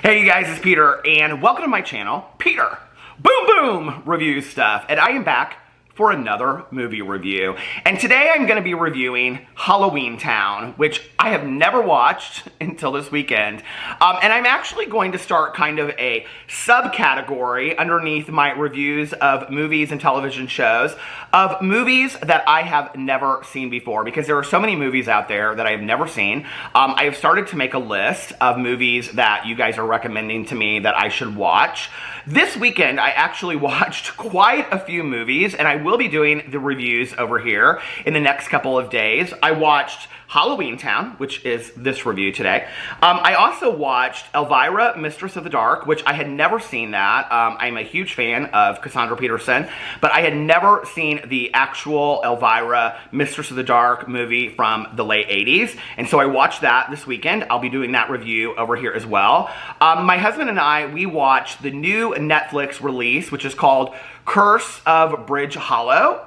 Hey you guys, it's Peter, and welcome to my channel, Peter Boom Boom Reviews Stuff, and I am back for another movie review. And today I'm going to be reviewing Halloweentown, which I have never watched until this weekend. And I'm actually going to start kind of a subcategory underneath my reviews of movies and television shows of movies that I have never seen before, because there are so many movies out there that I have never seen. I have started to make a list of movies that you guys are recommending to me that I should watch. This weekend, I actually watched quite a few movies, and I will be doing the reviews over here in the next couple of days. I watched Halloweentown, which is this review today. I also watched Elvira, Mistress of the Dark, which I had never seen that. I'm a huge fan of Cassandra Peterson, but I had never seen the actual Elvira, Mistress of the Dark movie from the late 80s, and so I watched that this weekend. I'll be doing that review over here as well. My husband and I, we watched the new Netflix release, which is called Curse of Bridge Hollow,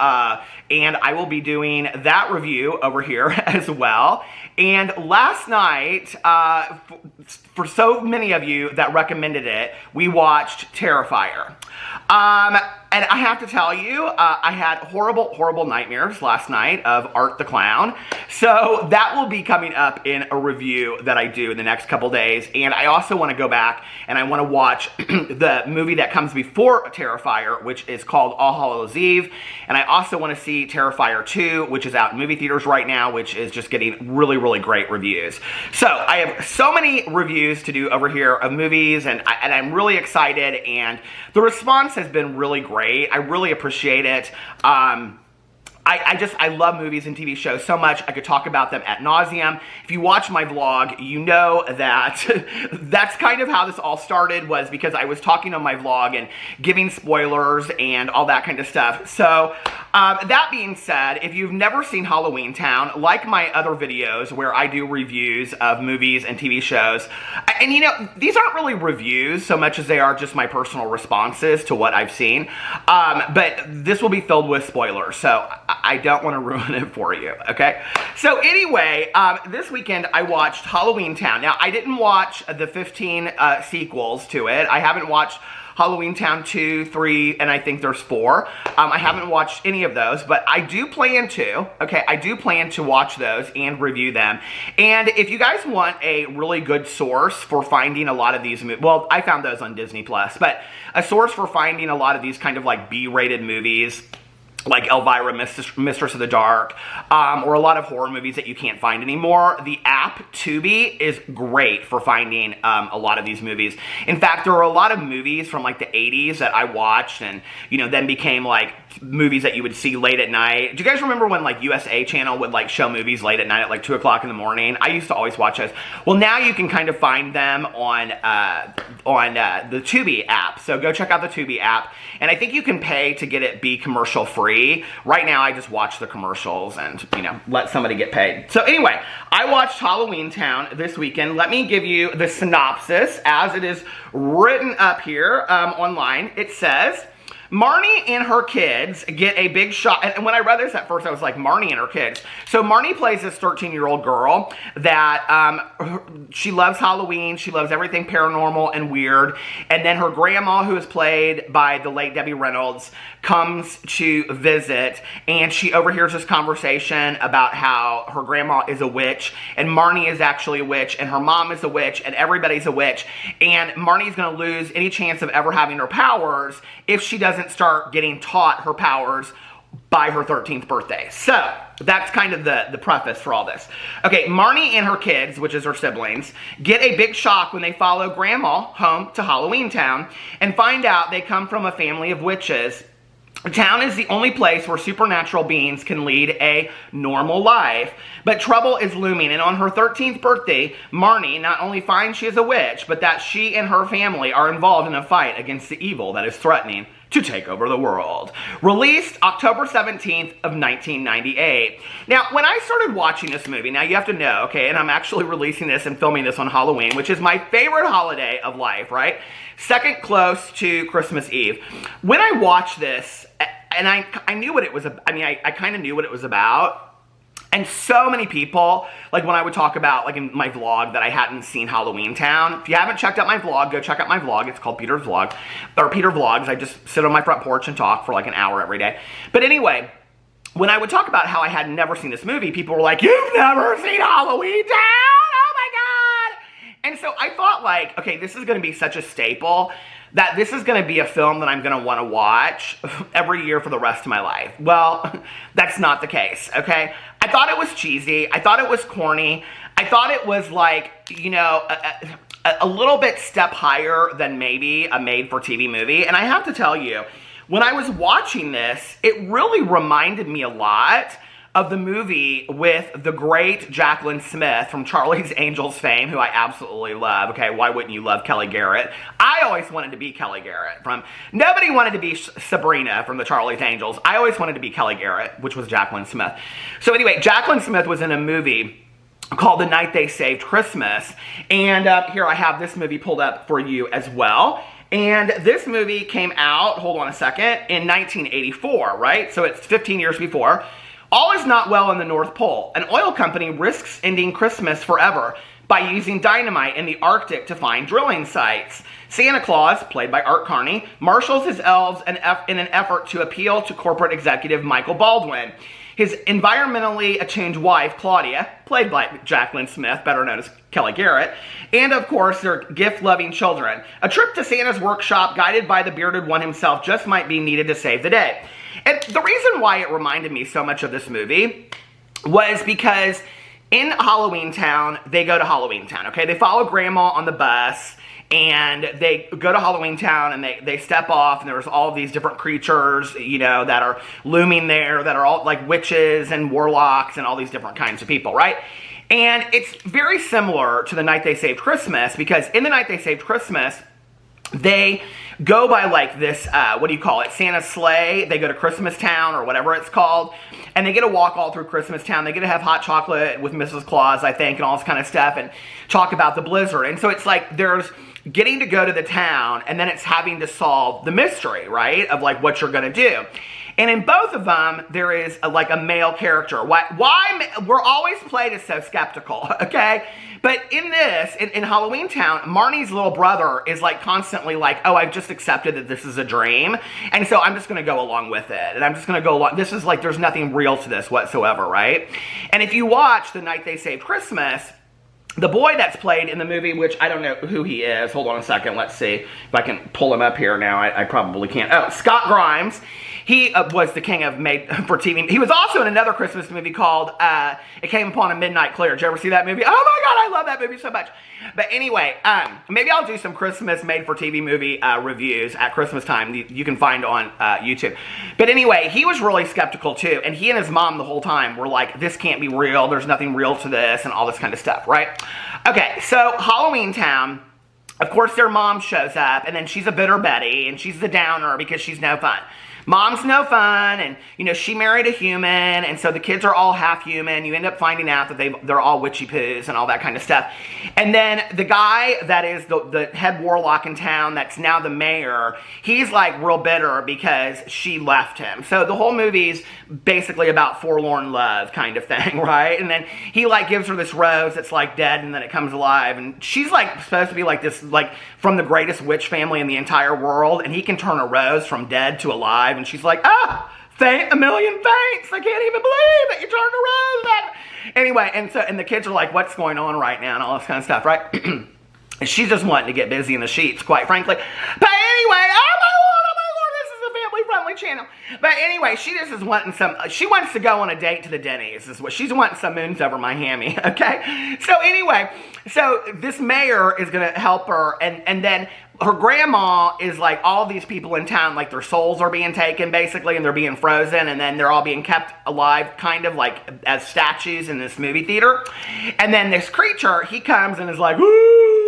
and I will be doing that review over here as well. And last night, for so many of you that recommended it, we watched Terrifier. And I have to tell you, I had horrible nightmares last night of Art the Clown. So that will be coming up in a review that I do in the next couple days. And I also want to go back and I want to watch the movie that comes before Terrifier, which is called All Hallows Eve. And I also want to see Terrifier 2, which is out in movie theaters right now, which is just getting really great reviews. So I have so many reviews to do over here of movies, and I'm really excited, and the response has been really great. I really appreciate it. I love movies and TV shows so much. I could talk about them ad nauseum. If you watch my vlog, you know that that's kind of how this all started, was because I was talking on my vlog and giving spoilers and all that kind of stuff. So that being said, if you've never seen Halloweentown, like my other videos where I do reviews of movies and TV shows, and you know, these aren't really reviews so much as they are just my personal responses to what I've seen, but this will be filled with spoilers, so I don't want to ruin it for you, okay? So anyway, this weekend I watched Halloweentown. Now, I didn't watch the 15 sequels to it. I haven't watched Halloweentown 2, 3, and I think there's 4. I haven't watched any of those, but I do plan to, okay? I do plan to watch those and review them. And if you guys want a really good source for finding a lot of these movies, well, I found those on Disney+, but a source for finding a lot of these kind of like B-rated movies, like Elvira, Mistress of the Dark, or a lot of horror movies that you can't find anymore. The app Tubi is great for finding a lot of these movies. In fact, there are a lot of movies from like the 80s that I watched and, you know, then became like movies that you would see late at night. Do you guys remember when like USA Channel would like show movies late at night at like 2 o'clock in the morning? I used to always watch those. Well, now you can kind of find them on the Tubi app. So go check out the Tubi app. And I think you can pay to get it be commercial free. Right now, I just watch the commercials and, you know, let somebody get paid. So anyway, I watched Halloweentown this weekend. Let me give you the synopsis as it is written up here online. It says, Marnie and her kids get a big shock. And when I read this at first, I was like, Marnie and her kids. So Marnie plays this 13-year-old girl that she loves Halloween. She loves everything paranormal and weird. And then her grandma, who is played by the late Debbie Reynolds, comes to visit. And she overhears this conversation about how her grandma is a witch. And Marnie is actually a witch. And her mom is a witch. And everybody's a witch. And Marnie's going to lose any chance of ever having her powers if she doesn't start getting taught her powers by her 13th birthday. So that's kind of the preface for all this. Okay, Marnie and her kids, which is her siblings, get a big shock when they follow Grandma home to Halloweentown and find out they come from a family of witches. The town is the only place where supernatural beings can lead a normal life, but trouble is looming, and on her 13th birthday, Marnie not only finds she is a witch, but that she and her family are involved in a fight against the evil that is threatening to take over the world. Released October 17th of 1998. Now, when I started watching this movie, now you have to know, okay, and I'm actually releasing this and filming this on Halloween, which is my favorite holiday of life, right? Second close to Christmas Eve. When I watched this, and I knew what it was, I mean, I kind of knew what it was about, And so many people, like when I would talk about, like in my vlog, that I hadn't seen Halloweentown. If you haven't checked out my vlog, go check out my vlog. It's called Peter's Vlog, or Peter Vlogs. I just sit on my front porch and talk for like an hour every day. But anyway, when I would talk about how I had never seen this movie, people were like, "You've never seen Halloweentown? Oh my God!" And so I thought, like, okay, this is going to be such a staple that this is going to be a film that I'm going to want to watch every year for the rest of my life. Well, that's not the case, okay? I thought it was cheesy. I thought it was corny. I thought it was like, you know, a little bit step higher than maybe a made-for-TV movie. And I have to tell you, when I was watching this, it really reminded me a lot of the movie with the great Jaclyn Smith from Charlie's Angels fame, who I absolutely love. Okay, why wouldn't you love Kelly Garrett? I always wanted to be Kelly Garrett. Nobody wanted to be Sabrina from the Charlie's Angels. I always wanted to be Kelly Garrett, which was Jaclyn Smith. So anyway, Jaclyn Smith was in a movie called The Night They Saved Christmas. And here I have this movie pulled up for you as well. And this movie came out, hold on a second, in 1984, right? So it's 15 years before. All is not well in the North Pole. An oil company risks ending Christmas forever by using dynamite in the Arctic to find drilling sites. Santa Claus, played by Art Carney, marshals his elves in an effort to appeal to corporate executive Michael Baldwin. His environmentally attuned wife, Claudia, played by Jaclyn Smith, better known as Kelly Garrett, and of course their gift-loving children. A trip to Santa's workshop guided by the bearded one himself just might be needed to save the day. And the reason why it reminded me so much of this movie was because in Halloweentown, they go to Halloweentown, okay? They follow Grandma on the bus, and they go to Halloweentown, and they step off, and there's all these different creatures, you know, that are looming there, that are all like witches and warlocks and all these different kinds of people, right? And it's very similar to The Night They Saved Christmas, because in The Night They Saved Christmas, they go by like this, what do you call it, Santa's sleigh. They go to Christmas Town or whatever it's called, and they get to walk all through Christmas Town. They get to have hot chocolate with Mrs. Claus, I think, and all this kind of stuff, and talk about the blizzard. And so it's like there's getting to go to the town, and then it's having to solve the mystery, right, of like what you're going to do. And in both of them, there is like a male character. Why we're always played as so skeptical, okay? But in this, in Halloweentown, Marnie's little brother is like constantly like, oh, I've just accepted that this is a dream, and so I'm just going to go along with it, and I'm just going to go along. This is like, there's nothing real to this whatsoever, right? And if you watch The Night They Saved Christmas, the boy that's played in the movie, which I don't know who he is. Hold on a second. Let's see if I can pull him up here now. I probably can't. Oh, Scott Grimes. He was the king of made-for-TV. He was also in another Christmas movie called It Came Upon a Midnight Clear. Did you ever see that movie? Oh my God, I love that movie so much. But anyway, maybe I'll do some Christmas made-for-TV movie reviews at Christmas time. You can find on YouTube. But anyway, he was really skeptical too. And he and his mom the whole time were like, this can't be real. There's nothing real to this and all this kind of stuff, right? Okay, so Halloweentown. Of course, their mom shows up, and then she's a bitter Betty, and she's the downer because she's no fun. Mom's no fun, and, you know, she married a human, and so the kids are all half human. You end up finding out that they're all witchy poos and all that kind of stuff. And then the guy that is the head warlock in town, that's now the mayor, he's like real bitter because she left him. So the whole movie's basically about forlorn love kind of thing, right? And then he like gives her this rose that's like dead, and then it comes alive, and she's like supposed to be like this, like from the greatest witch family in the entire world, and he can turn a rose from dead to alive. And she's like, faint a million thanks. I can't even believe that you turned a rose. Anyway, and the kids are like, what's going on right now? And all this kind of stuff, right? And she's just wanting to get busy in the sheets, quite frankly. But anyway, oh my Lord, this is a family-friendly channel. But anyway, she just is wanting she wants to go on a date to the Denny's, is what she's wanting, some moons over my hammy, okay? So anyway, so this mayor is going to help her, and then her grandma is like, all these people in town, like their souls are being taken basically, and they're being frozen, and then they're all being kept alive kind of like as statues in this movie theater. And then this creature, he comes and is like, ooh,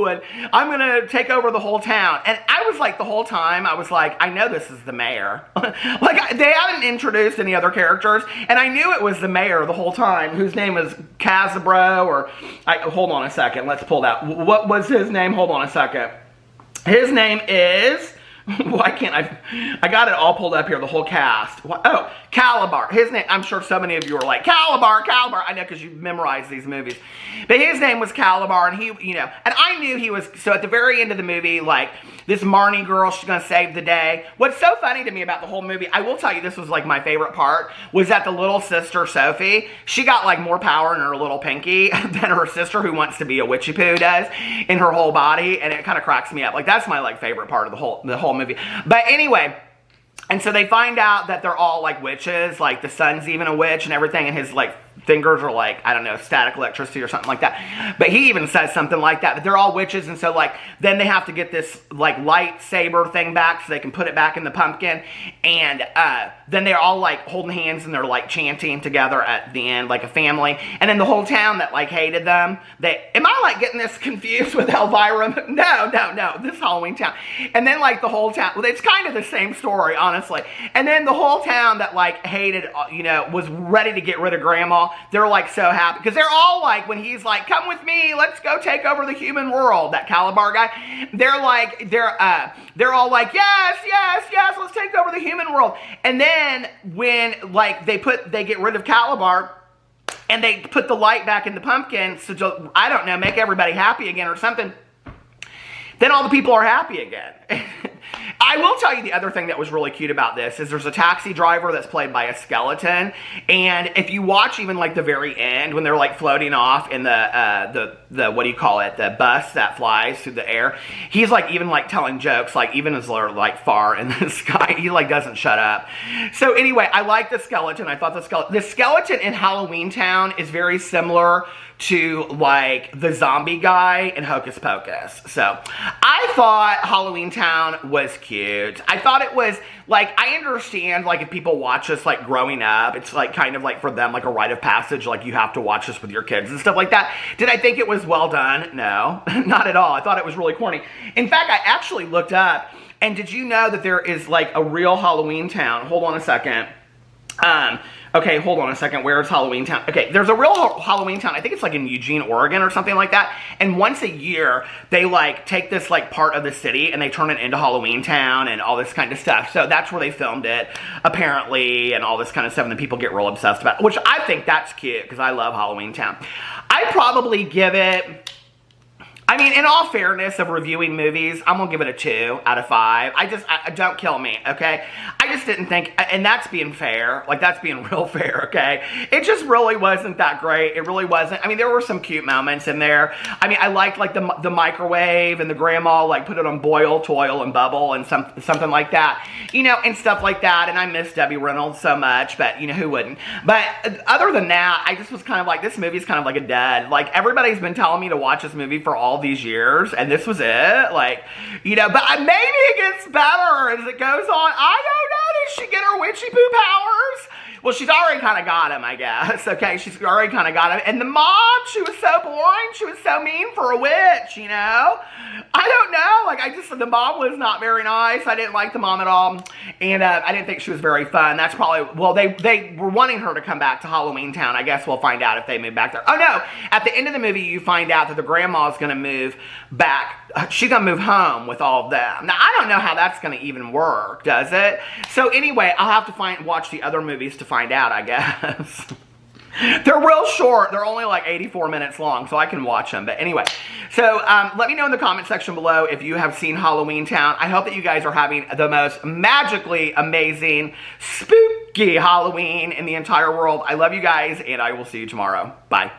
and I'm gonna take over the whole town. And I was like, the whole time, I was like, I know this is the mayor. Like, they haven't introduced any other characters, and I knew it was the mayor the whole time, whose name is Casabro, or, hold on a second, let's pull that. What was his name? Hold on a second. His name is, Why can't I got it all pulled up here, the whole cast. What? Oh, Calabar. His name, I'm sure so many of you are like, Calabar, Calabar. I know because you've memorized these movies. But his name was Calabar, and he, you know, and I knew he was, so at the very end of the movie, like, this Marnie girl, she's going to save the day. What's so funny to me about the whole movie, I will tell you this was like my favorite part, was that the little sister, Sophie, she got like more power in her little pinky than her sister who wants to be a witchy poo does in her whole body, and it kind of cracks me up. Like, that's my like favorite part of the whole movie. But anyway, and so they find out that they're all like witches, like the son's even a witch and everything, and his like fingers are like, I don't know, static electricity or something like that. But he even says something like that, but they're all witches, and so like, then they have to get this like lightsaber thing back so they can put it back in the pumpkin, and then they're all like holding hands and they're like chanting together at the end, like a family, and then the whole town that like hated them, am I like getting this confused with Elvira? No, this is Halloweentown. And then like the whole town, well, it's kind of the same story, honestly. And then the whole town that like hated, you know, was ready to get rid of Grandma. They're like so happy because they're all like, when he's like, come with me, let's go take over the human world, that Calabar guy, they're like, they're all like, yes, let's take over the human world. And then when like they get rid of Calabar and they put the light back in the pumpkin, so I don't know, make everybody happy again or something, then all the people are happy again. I will tell you the other thing that was really cute about this is there's a taxi driver that's played by a skeleton, and if you watch even like the very end when they're like floating off in the what do you call it, the bus that flies through the air, he's like even like telling jokes, like even as they're like far in the sky, he like doesn't shut up. So anyway, I like the skeleton. I thought the skeleton in Halloweentown is very similar to like the zombie guy in Hocus Pocus. So I thought Halloweentown was cute. I thought it was like, I understand like if people watch this like growing up, it's like kind of like for them like a rite of passage, like you have to watch this with your kids and stuff like that. Did I think it was well done? No, not at all. I thought it was really corny. In fact, I actually looked up, and did you know that there is like a real Halloweentown? Hold on a second. Okay, hold on a second. Where is Halloweentown? Okay, there's a real Halloweentown. I think it's like in Eugene, Oregon or something like that. And once a year, they like take this like part of the city and they turn it into Halloweentown and all this kind of stuff. So that's where they filmed it, apparently, and all this kind of stuff. And then people get real obsessed about it, which I think that's cute because I love Halloweentown. I'd probably give it, I mean, in all fairness of reviewing movies, I'm going to give it a 2 out of 5. Don't kill me, okay? I just didn't think, and that's being fair. Like, that's being real fair, okay? It just really wasn't that great. It really wasn't. I mean, there were some cute moments in there. I mean, I liked, like, the microwave and the grandma, like, put it on boil, toil, and bubble and something like that. You know, and stuff like that. And I miss Debbie Reynolds so much, but, you know, who wouldn't? But other than that, I just was kind of like, this movie's kind of like a dud. Like, everybody's been telling me to watch this movie for all these years, and this was it. Like, you know, but maybe it gets better as it goes on. I don't know. Does she get her witchy poo powers? Well, she's already kind of got him, I guess. Okay, she's already kind of got him. And the mom, she was so boring. She was so mean for a witch, you know? I don't know. Like, the mom was not very nice. I didn't like the mom at all. And I didn't think she was very fun. That's probably, well, they were wanting her to come back to Halloweentown. I guess we'll find out if they move back there. Oh, no. At the end of the movie, you find out that the grandma's going to move back. She's going to move home with all of them. Now, I don't know how that's going to even work, does it? So anyway, I'll have to watch the other movies to find out, I guess. They're real short. They're only like 84 minutes long, so I can watch them. But anyway, so let me know in the comment section below if you have seen Halloweentown. I hope that you guys are having the most magically amazing, spooky Halloween in the entire world. I love you guys, and I will see you tomorrow. Bye.